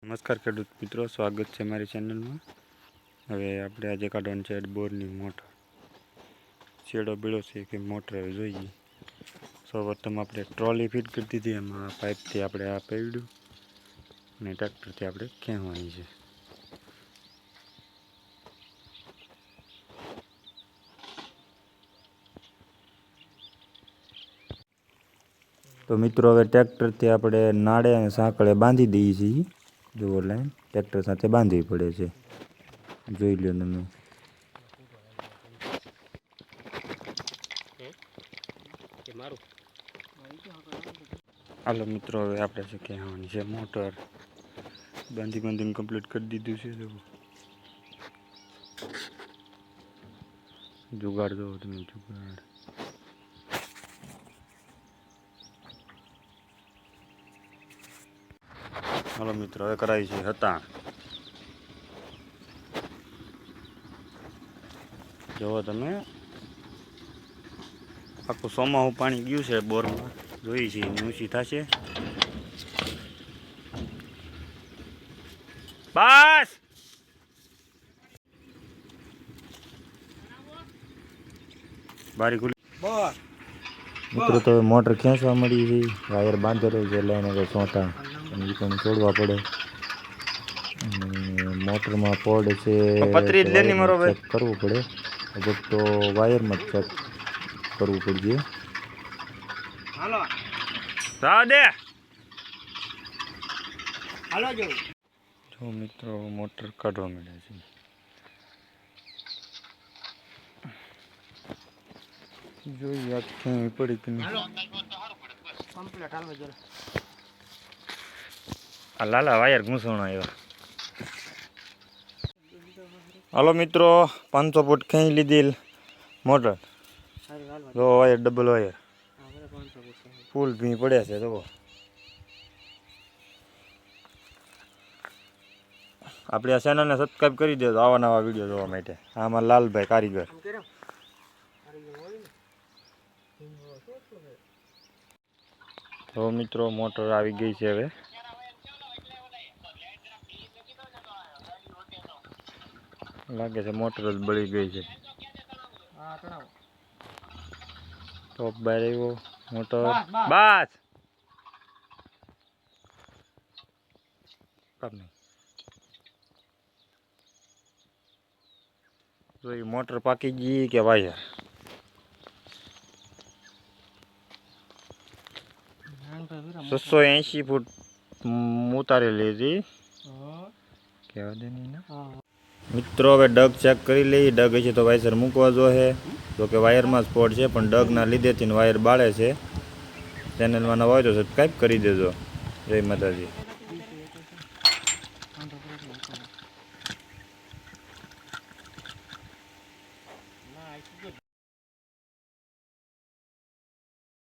નમસ્કાર ખેડૂત મિત્રો, સ્વાગત છે મારી ચેનલમાં। હવે આપણે આજે કાઢવાનું છે બોરની મોટર। છેડો બીડો છે કે મોટર જોઈએ। સૌપ્રથમ આપણે ટ્રોલી ફિટ કરી દીધી, એમાં પાઇપથી આપણે આ પેડ્યું અને ટ્રેક્ટરથી આપણે ખેંચવાની છે। તો મિત્રો હવે ટ્રેક્ટરથી આપણે નાળે અને સાંકળે બાંધી દઈએ છીએ। જો લાઈન ટ્રેક્ટર સાથે બાંધવી પડે છે, જોઈ લો તમે। હાલો મિત્રો, હવે આપણે છે કહેવાની છે મોટર બાંધીને કમ્પ્લીટ કરી દીધું છે। જુગાડ દો તમે, જુગાડ। હાલો મિત્રો, હવે કરાવી છે હતાણ। જો તમે આખું સોમાહું પાણી ગયું છે બોરમાં, જોઈ છે ઊંચી થશે। બસ બારી ખુલી મિત્રો। તો મોટર ખેંચવા મળી છે, વાયર બાંધેલો છે એટલે એને સોંટા એ પણ છોડવા પડે। મોટરમાં પોડ છે ચેક કરવું પડે, લગભગ તો વાયરમાં ચેક કરવું પડશે। હાલો દે હાલો જો મિત્રો, મોટર કાઢવા મળ્યા છે। જોઈએ આ ક્યાંય પડી કે નહીં। આ લાલા વાયર ઘૂંસણો આવ્યા। હાલો મિત્રો, 500 ફૂટ ખેંચી લીધી મોટર। જો વાયર ડબલ વાયર ફૂલ ભી પડ્યા છે। જો આપણે આ ચેનલને સબસ્ક્રાઈબ કરી દેજો આવા નવા વિડીયો જોવા માટે। આમાં લાલભાઈ કારીગર। તો મિત્રો, મોટર આવી ગઈ છે। હવે લાગે છે મોટર જ બળી ગઈ છે। ટોપ બહાર આવ્યો મોટર। બસ તો એ મોટર પાકી ગઈ કે વાયર? 680 ફૂટ ઉતારેલી હતી। કહેવા દે નહીં મિત્રો। હવે ડગ ચેક કરી લઈએ, ડગ હશે તો વાયસર મૂકવા જોઈએ। જો કે વાયરમાં જ ફોલ્ટ છે, પણ ડગના લીધેથી વાયર બાળે છે। ચેનલમાં નવા હોય તો સબસ્ક્રાઈબ કરી દેજો। જય માતાજી।